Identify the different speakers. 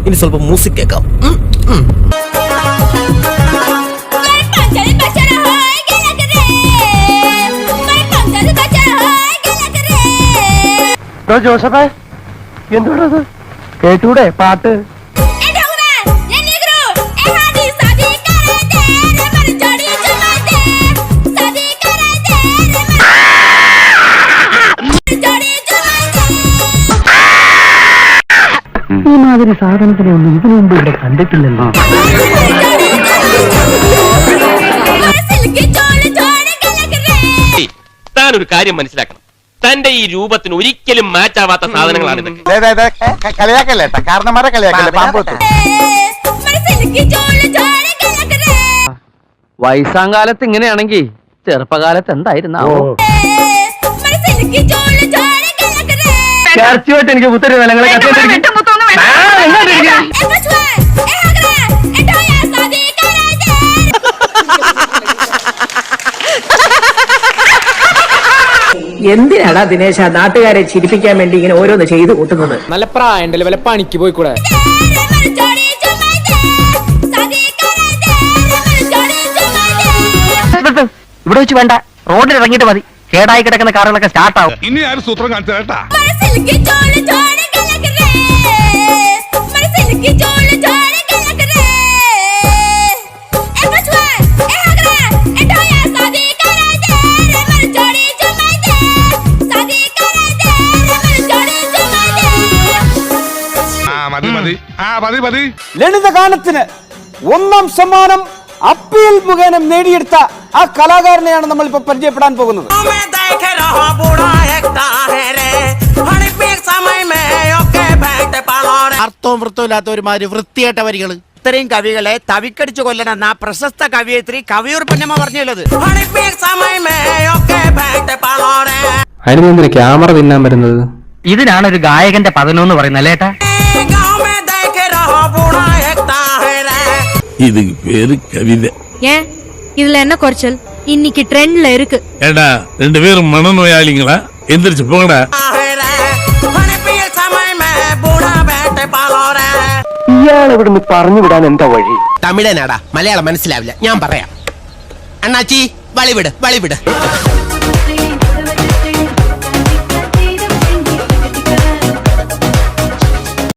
Speaker 1: ഇനി സ്വല്പം മ്യൂസിക് കേൾക്കാം.
Speaker 2: ജോസഫേ, എന്തുകൊണ്ടത് കേട്ടൂടെ പാട്ട്? ഈ മാതിരി സാധനത്തിനെ ഒന്നും ഇതിനു മുമ്പ് ഇവിടെ കണ്ടിട്ടില്ലല്ലോ.
Speaker 3: താനൊരു കാര്യം മനസ്സിലാക്കണം, തന്റെ ഈ രൂപത്തിന് ഒരിക്കലും മാച്ചാവാത്ത സാധനങ്ങളാണ് ഇതൊക്കെ.
Speaker 2: കളിയാക്കല്ലേട്ടാ, കാരണന്മാരെ കളിയാക്കല്ലേ പാമ്പോത്ത്.
Speaker 4: വയസ്സാങ്കാലത്ത് ഇങ്ങനെയാണെങ്കിൽ ചെറുപ്പകാലത്ത് എന്തായിരുന്നാവോ?
Speaker 2: ചർച്ചയായിട്ട് എനിക്ക് പുത്തരി നിലങ്ങളെ
Speaker 5: എന്തിനാടാ ദിനേശ നാട്ടുകാരെ ചിരിപ്പിക്കാൻ വേണ്ടി ഇങ്ങനെ ഓരോന്ന് ചെയ്തു കൂട്ടുന്നത്?
Speaker 6: നല്ല പ്രായണ്ടല്ലേ, വല്ല പണിക്ക് പോയിക്കൂടെ?
Speaker 4: ഇവിടെ വെച്ച് വേണ്ട, റോഡിൽ ഇറങ്ങിയിട്ട് മതി. കേടായി കിടക്കുന്ന കാറുകളൊക്കെ സ്റ്റാർട്ട് ആവും.
Speaker 7: ഇനി ആരും സൂത്രം കാണിച്ചേട്ടാ.
Speaker 6: ലളിതഗാനത്തിന് 1ാം സമ്മാനം അപ്പീൽ മുഖേന നേടിയെടുത്ത ആ കലാകാരനെയാണ് നമ്മൾ ഇപ്പൊ പരിചയപ്പെടാൻ പോകുന്നത്.
Speaker 8: അർത്ഥവും വൃത്തവും ഇല്ലാത്ത ഒരുമാതിരി വൃത്തിയായിട്ട വരികള്. ഇത്രയും കവികളെ തവിക്കടിച്ചു കൊല്ലണം ആ പ്രശസ്ത കവിയത്രി കവിയൂർ പൊന്നമ്മ പറഞ്ഞുള്ളത്.
Speaker 6: അതിന് ക്യാമറ തിന്നാൻ വരുന്നത്?
Speaker 4: ഇതിനാണ് ഒരു ഗായകന്റെ പതനം എന്ന് പറയുന്നത് അല്ലേട്ടാ?
Speaker 7: இது பேரு கவிதை.
Speaker 9: ஏன் இதுல என்ன குறைச்சல்? இன்னைக்கு ட்ரெண்ட்ல இருக்கு.
Speaker 7: ஏடா, 2 பேரும் மனநோயாளிங்களா? எந்திரிச்சு போங்கடா.
Speaker 2: ഇയാൾ ഇവിടുന്ന് പറഞ്ഞു വിടാൻ എന്താ വഴി?
Speaker 8: തമിഴനാടാ, മലയാളം മനസ്സിലാവില്ല, ഞാൻ പറയാം. അണ്ണാച്ചി, വളിവിട്.